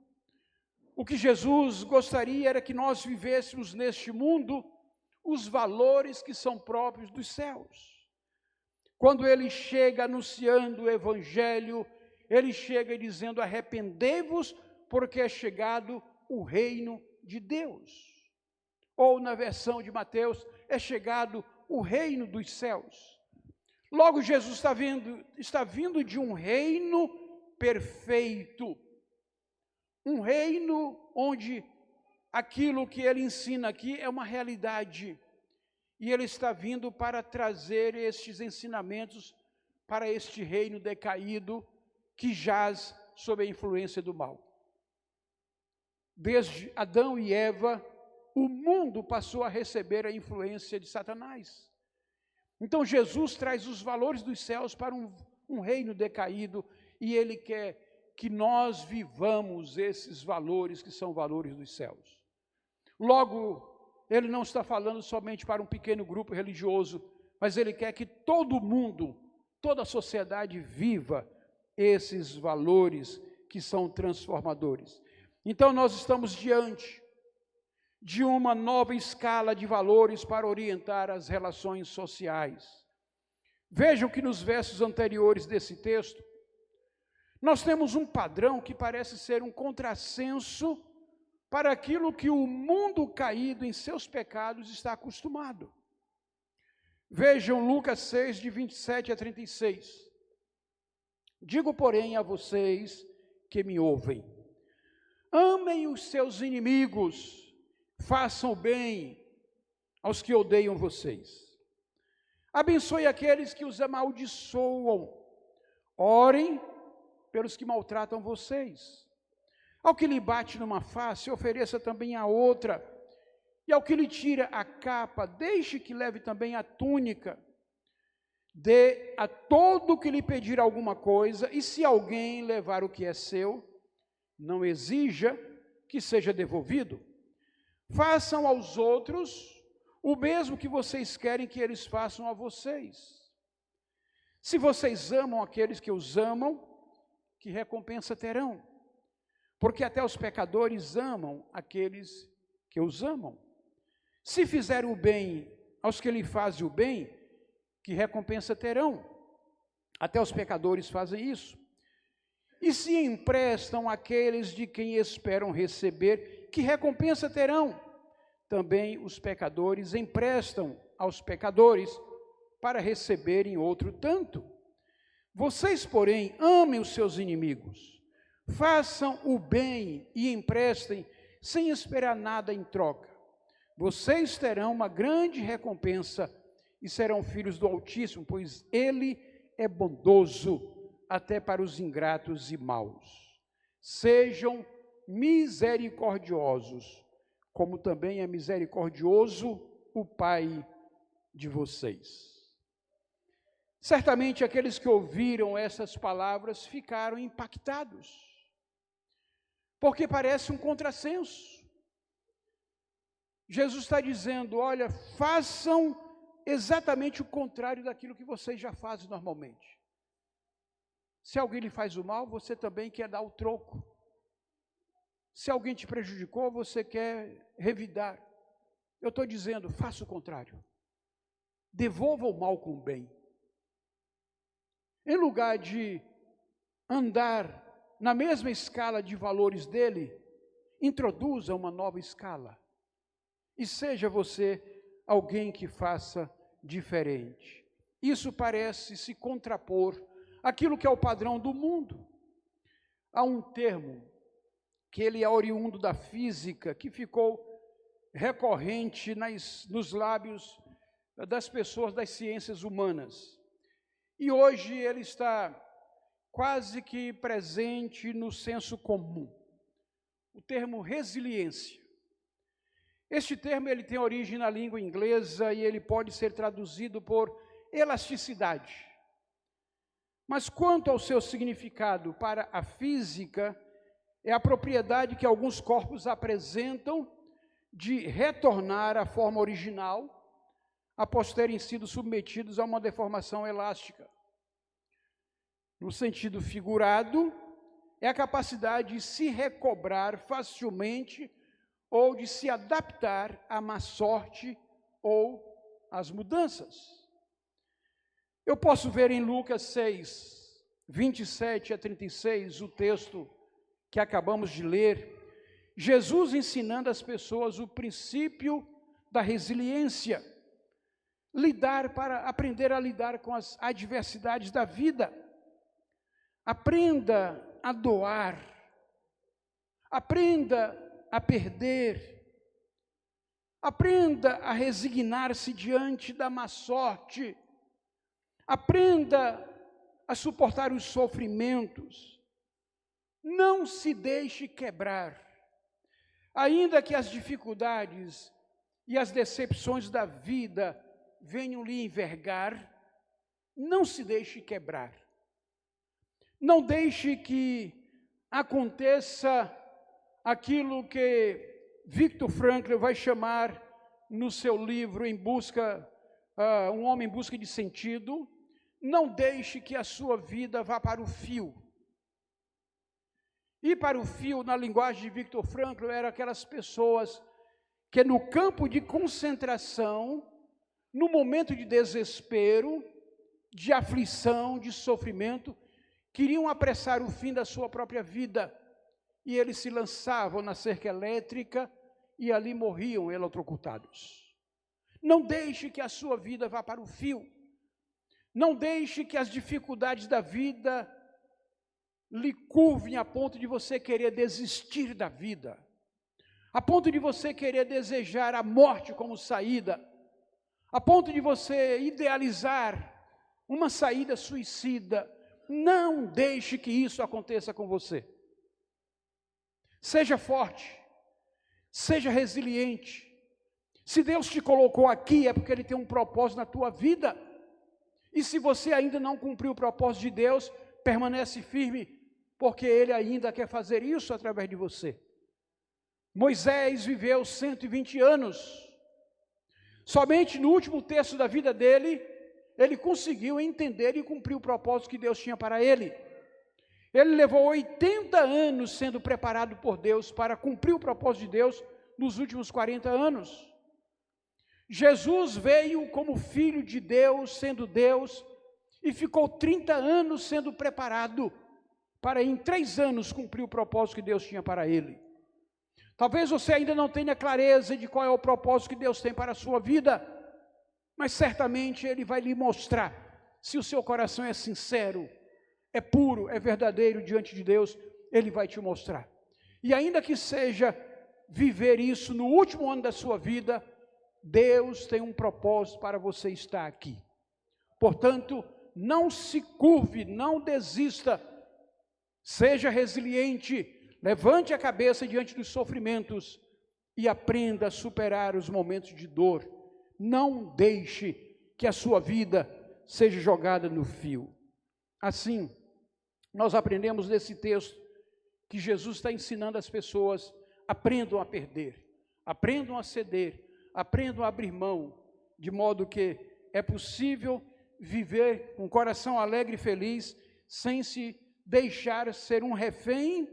Speaker 1: O que Jesus gostaria era que nós vivêssemos neste mundo os valores que são próprios dos céus. Quando ele chega anunciando o Evangelho, ele chega dizendo: arrependei-vos, porque é chegado o reino de Deus. Ou na versão de Mateus, é chegado o reino dos céus. Logo, Jesus está vindo de um reino perfeito, um reino onde aquilo que ele ensina aqui é uma realidade, e ele está vindo para trazer estes ensinamentos para este reino decaído que jaz sob a influência do mal. Desde Adão e Eva, o mundo passou a receber a influência de Satanás. Então Jesus traz os valores dos céus para um reino decaído, e ele quer que nós vivamos esses valores que são valores dos céus. Logo, ele não está falando somente para um pequeno grupo religioso, mas ele quer que todo mundo, toda a sociedade viva esses valores que são transformadores. Então nós estamos diante de uma nova escala de valores para orientar as relações sociais. Vejam que nos versos anteriores desse texto, nós temos um padrão que parece ser um contrassenso para aquilo que o mundo caído em seus pecados está acostumado. Vejam Lucas 6, de 27 a 36. Digo, porém, a vocês que me ouvem: amem os seus inimigos, façam o bem aos que odeiam vocês. Abençoe aqueles que os amaldiçoam. Orem pelos que maltratam vocês. Ao que lhe bate numa face, ofereça também a outra. E ao que lhe tira a capa, deixe que leve também a túnica. Dê a todo que lhe pedir alguma coisa, e se alguém levar o que é seu, não exija que seja devolvido. Façam aos outros o mesmo que vocês querem que eles façam a vocês. Se vocês amam aqueles que os amam, que recompensa terão? Porque até os pecadores amam aqueles que os amam. Se fizerem o bem aos que lhe fazem o bem, que recompensa terão? Até os pecadores fazem isso. E se emprestam àqueles de quem esperam receber, que recompensa terão? Também os pecadores emprestam aos pecadores para receberem outro tanto. Vocês, porém, amem os seus inimigos, façam o bem e emprestem sem esperar nada em troca. Vocês terão uma grande recompensa e serão filhos do Altíssimo, pois Ele é bondoso até para os ingratos e maus. Sejam misericordiosos, como também é misericordioso o Pai de vocês. Certamente aqueles que ouviram essas palavras ficaram impactados, porque parece um contrassenso. Jesus está dizendo, olha, façam exatamente o contrário daquilo que vocês já fazem normalmente. Se alguém lhe faz o mal, você também quer dar o troco. Se alguém te prejudicou, você quer revidar. Eu estou dizendo, faça o contrário. Devolva o mal com o bem. Em lugar de andar na mesma escala de valores dele, introduza uma nova escala. E seja você alguém que faça diferente. Isso parece se contrapor àquilo que é o padrão do mundo. Há um termo que ele é oriundo da física, que ficou recorrente nos lábios das pessoas das ciências humanas. E hoje ele está quase que presente no senso comum. O termo resiliência. Este termo ele tem origem na língua inglesa e ele pode ser traduzido por elasticidade. Mas quanto ao seu significado para a física, é a propriedade que alguns corpos apresentam de retornar à forma original após terem sido submetidos a uma deformação elástica. No sentido figurado, é a capacidade de se recobrar facilmente ou de se adaptar à má sorte ou às mudanças. Eu posso ver em Lucas 6, 27 a 36, o texto que acabamos de ler, Jesus ensinando às pessoas o princípio da resiliência, aprender a lidar com as adversidades da vida. Aprenda a doar, aprenda a perder, aprenda a resignar-se diante da má sorte, aprenda a suportar os sofrimentos, não se deixe quebrar, ainda que as dificuldades e as decepções da vida venham lhe envergar, não se deixe quebrar. Não deixe que aconteça aquilo que Viktor Frankl vai chamar no seu livro Um Homem em Busca de Sentido. Não deixe que a sua vida vá para o fio. E para o fio, na linguagem de Viktor Frankl, eram aquelas pessoas que no campo de concentração, no momento de desespero, de aflição, de sofrimento, queriam apressar o fim da sua própria vida, e eles se lançavam na cerca elétrica e ali morriam eletrocutados. Não deixe que a sua vida vá para o fio. Não deixe que as dificuldades da vida lhe curvem a ponto de você querer desistir da vida, a ponto de você querer desejar a morte como saída, a ponto de você idealizar uma saída suicida. Não deixe que isso aconteça com você. Seja forte, seja resiliente. Se Deus te colocou aqui, é porque Ele tem um propósito na tua vida. E se você ainda não cumpriu o propósito de Deus, permanece firme, porque Ele ainda quer fazer isso através de você. Moisés viveu 120 anos. Somente no último terço da vida dele, ele conseguiu entender e cumprir o propósito que Deus tinha para ele. Ele levou 80 anos sendo preparado por Deus para cumprir o propósito de Deus nos últimos 40 anos. Jesus veio como filho de Deus, sendo Deus, e ficou 30 anos sendo preparado para em 3 anos cumprir o propósito que Deus tinha para ele. Talvez você ainda não tenha clareza de qual é o propósito que Deus tem para a sua vida, mas certamente Ele vai lhe mostrar, se o seu coração é sincero, é puro, é verdadeiro diante de Deus, Ele vai te mostrar. E ainda que seja viver isso no último ano da sua vida, Deus tem um propósito para você estar aqui. Portanto, não se curve, não desista, seja resiliente, levante a cabeça diante dos sofrimentos e aprenda a superar os momentos de dor. Não deixe que a sua vida seja jogada no fio. Assim, nós aprendemos nesse texto que Jesus está ensinando as pessoas: aprendam a perder, aprendam a ceder, aprendam a abrir mão, de modo que é possível viver com um coração alegre e feliz, sem se deixar ser um refém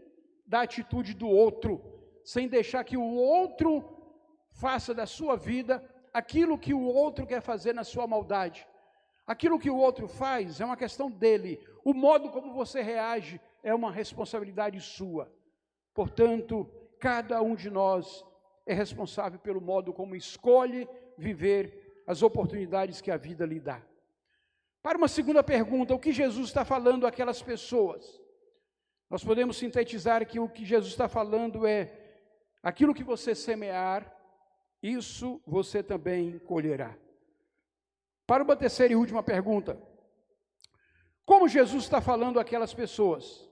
Speaker 1: da atitude do outro, sem deixar que o outro faça da sua vida aquilo que o outro quer fazer na sua maldade. Aquilo que o outro faz é uma questão dele, o modo como você reage é uma responsabilidade sua. Portanto, cada um de nós é responsável pelo modo como escolhe viver as oportunidades que a vida lhe dá. Para uma segunda pergunta, o que Jesus está falando àquelas pessoas? Nós podemos sintetizar que o que Jesus está falando é: aquilo que você semear, isso você também colherá. Para uma terceira e última pergunta, como Jesus está falando àquelas pessoas?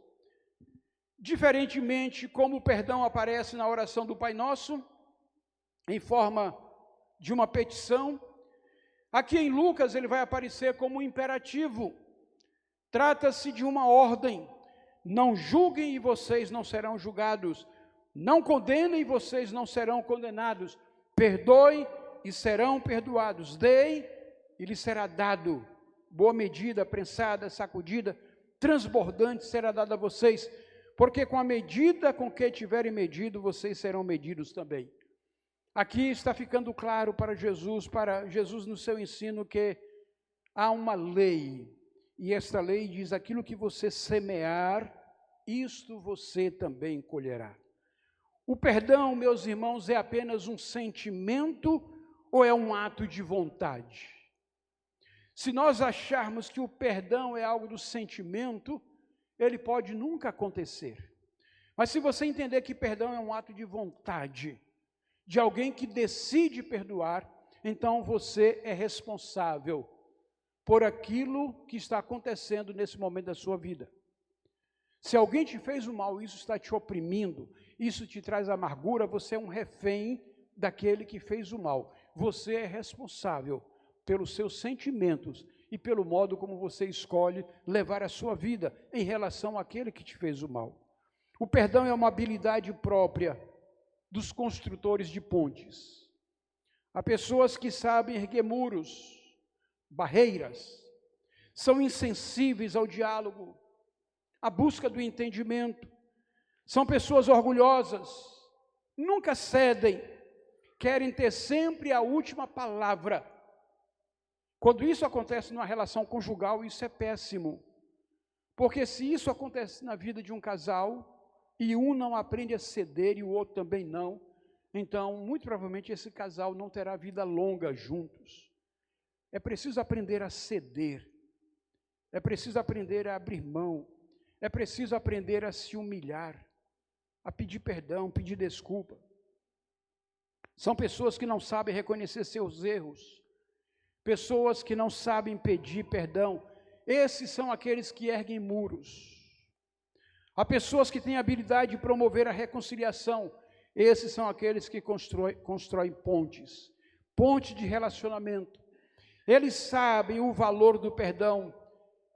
Speaker 1: Diferentemente como o perdão aparece na oração do Pai Nosso, em forma de uma petição, aqui em Lucas ele vai aparecer como um imperativo. Trata-se de uma ordem: não julguem e vocês não serão julgados, não condenem e vocês não serão condenados, perdoem e serão perdoados, deem e lhes será dado, boa medida, prensada, sacudida, transbordante será dada a vocês, porque com a medida com que tiverem medido, vocês serão medidos também. Aqui está ficando claro para Jesus no seu ensino, que há uma lei, e esta lei diz: aquilo que você semear, isto você também colherá. O perdão, meus irmãos, é apenas um sentimento ou é um ato de vontade? Se nós acharmos que o perdão é algo do sentimento, ele pode nunca acontecer. Mas se você entender que perdão é um ato de vontade, de alguém que decide perdoar, então você é responsável por aquilo que está acontecendo nesse momento da sua vida. Se alguém te fez o mal, isso está te oprimindo, isso te traz amargura, você é um refém daquele que fez o mal. Você é responsável pelos seus sentimentos e pelo modo como você escolhe levar a sua vida em relação àquele que te fez o mal. O perdão é uma habilidade própria dos construtores de pontes. Há pessoas que sabem erguer muros, barreiras, são insensíveis ao diálogo, à busca do entendimento, são pessoas orgulhosas, nunca cedem, querem ter sempre a última palavra. Quando isso acontece numa relação conjugal, isso é péssimo, porque se isso acontece na vida de um casal, e um não aprende a ceder e o outro também não, então muito provavelmente esse casal não terá vida longa juntos. É preciso aprender a ceder, é preciso aprender a abrir mão, é preciso aprender a se humilhar, a pedir perdão, pedir desculpa. São pessoas que não sabem reconhecer seus erros, pessoas que não sabem pedir perdão. Esses são aqueles que erguem muros. Há pessoas que têm a habilidade de promover a reconciliação. Esses são aqueles que constroem pontes, pontes de relacionamento. eles sabem o valor do perdão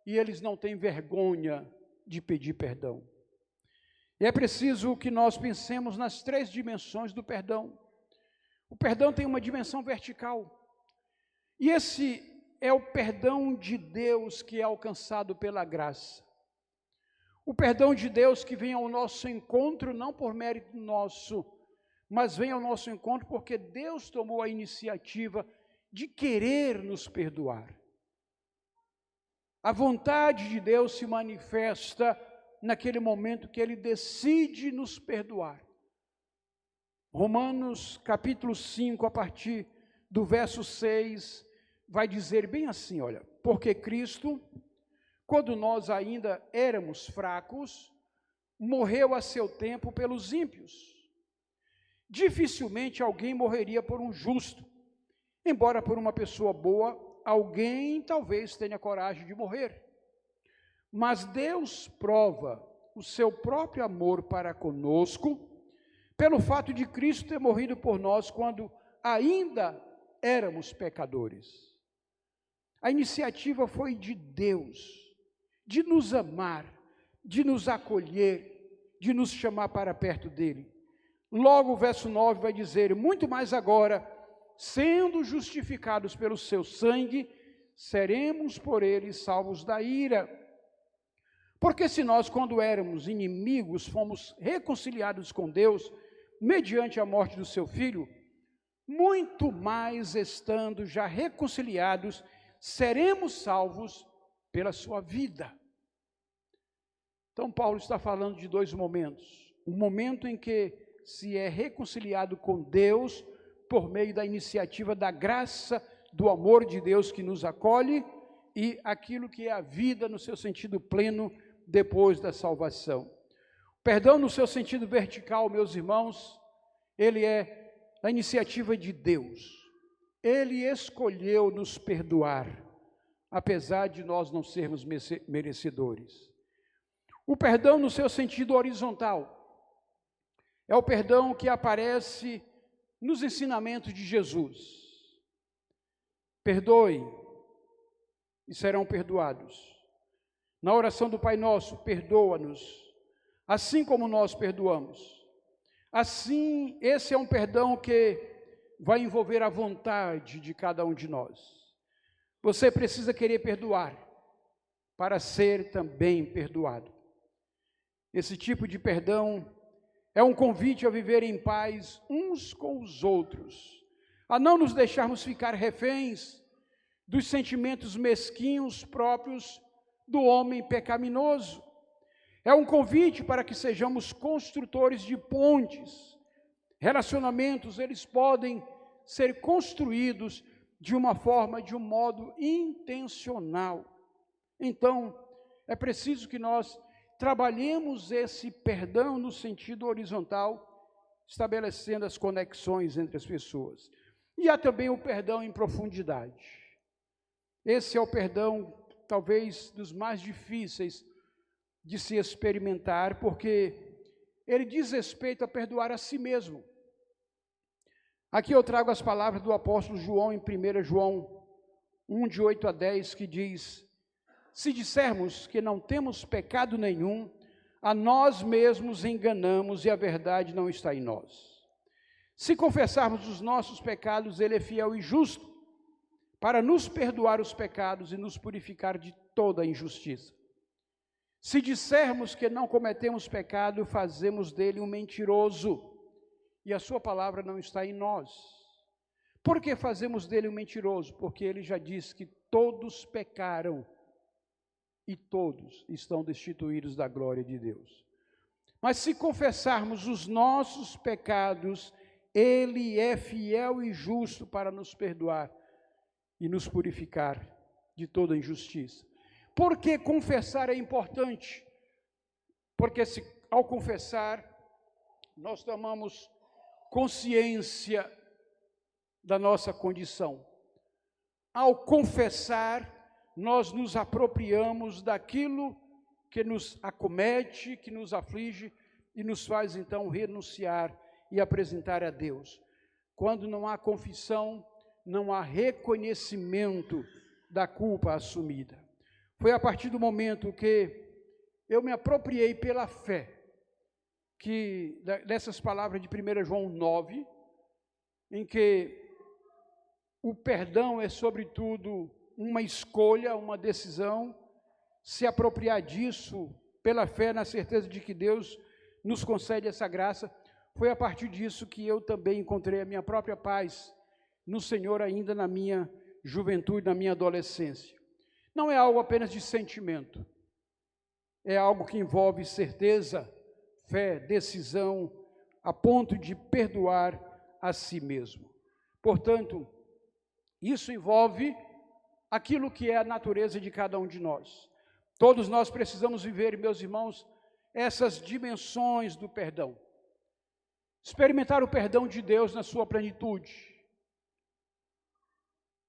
Speaker 1: e eles não têm vergonha de pedir perdão. E é preciso que nós pensemos nas 3 dimensões do perdão. O perdão tem uma dimensão vertical, e esse é o perdão de Deus que é alcançado pela graça. O perdão de Deus que vem ao nosso encontro, não por mérito nosso, mas vem ao nosso encontro porque Deus tomou a iniciativa de querer nos perdoar. A vontade de Deus se manifesta naquele momento que Ele decide nos perdoar. Romanos capítulo 5, a partir do verso 6, vai dizer bem assim, olha, porque Cristo, quando nós ainda éramos fracos, morreu a seu tempo pelos ímpios. Dificilmente alguém morreria por um justo, embora por uma pessoa boa, alguém talvez tenha coragem de morrer. Mas Deus prova o seu próprio amor para conosco, pelo fato de Cristo ter morrido por nós quando ainda éramos pecadores. A iniciativa foi de Deus, de nos amar, de nos acolher, de nos chamar para perto dele. Logo o verso 9 vai dizer, muito mais agora, sendo justificados pelo seu sangue, seremos por ele salvos da ira. Porque se nós, quando éramos inimigos, fomos reconciliados com Deus, mediante a morte do seu Filho, muito mais estando já reconciliados, seremos salvos pela sua vida. Então Paulo está falando de 2 momentos. Um momento em que se é reconciliado com Deus, por meio da iniciativa da graça, do amor de Deus que nos acolhe, e aquilo que é a vida no seu sentido pleno, depois da salvação. Perdão no seu sentido vertical, meus irmãos, ele é a iniciativa de Deus. Ele escolheu nos perdoar, apesar de nós não sermos merecedores. O perdão no seu sentido horizontal é o perdão que aparece nos ensinamentos de Jesus. Perdoe e serão perdoados. Na oração do Pai Nosso, perdoa-nos, assim como nós perdoamos. Assim, esse é um perdão que vai envolver a vontade de cada um de nós. Você precisa querer perdoar para ser também perdoado. Esse tipo de perdão é um convite a viver em paz uns com os outros, a não nos deixarmos ficar reféns dos sentimentos mesquinhos próprios do homem pecaminoso. É um convite para que sejamos construtores de pontes. Relacionamentos, eles podem ser construídos de uma forma, de um modo intencional. Então, é preciso que nós trabalhemos esse perdão no sentido horizontal, estabelecendo as conexões entre as pessoas. E há também o perdão em profundidade. Esse é o perdão, talvez, dos mais difíceis de se experimentar, porque ele diz respeito a perdoar a si mesmo. Aqui eu trago as palavras do apóstolo João, em 1 João 1, de 8 a 10, que diz: se dissermos que não temos pecado nenhum, a nós mesmos enganamos e a verdade não está em nós. Se confessarmos os nossos pecados, ele é fiel e justo, para nos perdoar os pecados e nos purificar de toda injustiça. Se dissermos que não cometemos pecado, fazemos dele um mentiroso, e a sua palavra não está em nós. Por que fazemos dele um mentiroso? Porque ele já disse que todos pecaram e todos estão destituídos da glória de Deus. Mas se confessarmos os nossos pecados, ele é fiel e justo para nos perdoar e nos purificar de toda injustiça. Por que confessar é importante? Porque ao confessar, nós tomamos consciência da nossa condição. Ao confessar, nós nos apropriamos daquilo que nos acomete, que nos aflige e nos faz então renunciar e apresentar a Deus. Quando não há confissão, não há reconhecimento da culpa assumida. Foi a partir do momento que eu me apropriei pela fé, dessas palavras de 1 João 9, em que o perdão é, sobretudo, uma escolha, uma decisão, se apropriar disso pela fé, na certeza de que Deus nos concede essa graça. Foi a partir disso que eu também encontrei a minha própria paz no Senhor, ainda na minha juventude, na minha adolescência. Não é algo apenas de sentimento, é algo que envolve certeza, fé, decisão, a ponto de perdoar a si mesmo. Portanto, isso envolve aquilo que é a natureza de cada um de nós. Todos nós precisamos viver, meus irmãos, essas dimensões do perdão. Experimentar o perdão de Deus na sua plenitude.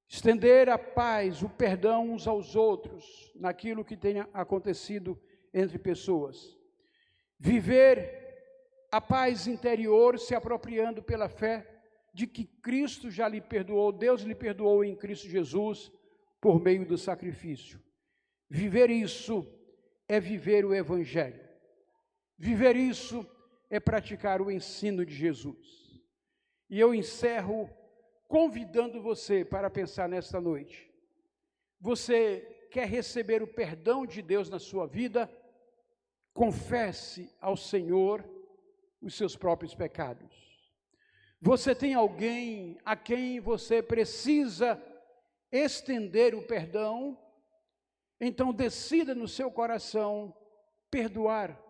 Speaker 1: Estender a paz, o perdão uns aos outros, naquilo que tenha acontecido entre pessoas. Viver a paz interior, se apropriando pela fé de que Cristo já lhe perdoou, Deus lhe perdoou em Cristo Jesus, por meio do sacrifício. Viver isso é viver o Evangelho. Viver isso é praticar o ensino de Jesus. E eu encerro convidando você para pensar nesta noite. Você quer receber o perdão de Deus na sua vida? Confesse ao Senhor os seus próprios pecados. Você tem alguém a quem você precisa estender o perdão? Então decida no seu coração perdoar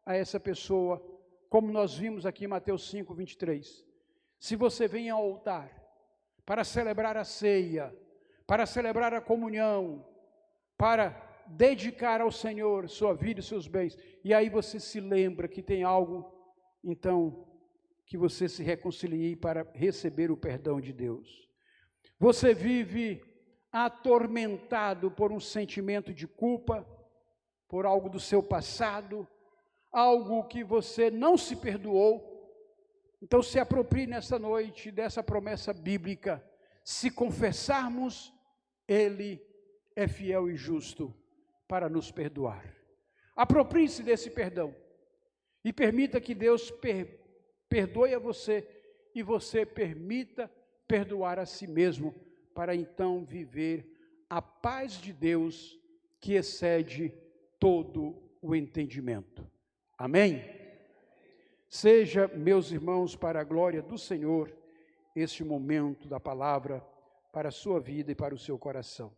Speaker 1: a essa pessoa, como nós vimos aqui em Mateus 5, 23. Se você vem ao altar para celebrar a ceia, para celebrar a comunhão, para dedicar ao Senhor sua vida e seus bens, e aí você se lembra que tem algo, então, que você se reconcilie para receber o perdão de Deus. Você vive atormentado por um sentimento de culpa, por algo do seu passado, algo que você não se perdoou. Então se aproprie nessa noite dessa promessa bíblica: se confessarmos, Ele é fiel e justo para nos perdoar. Aproprie-se desse perdão e permita que Deus perdoe a você e você permita perdoar a si mesmo, para então viver a paz de Deus que excede todo o entendimento. Amém? Seja, meus irmãos, para a glória do Senhor, este momento da palavra para a sua vida e para o seu coração.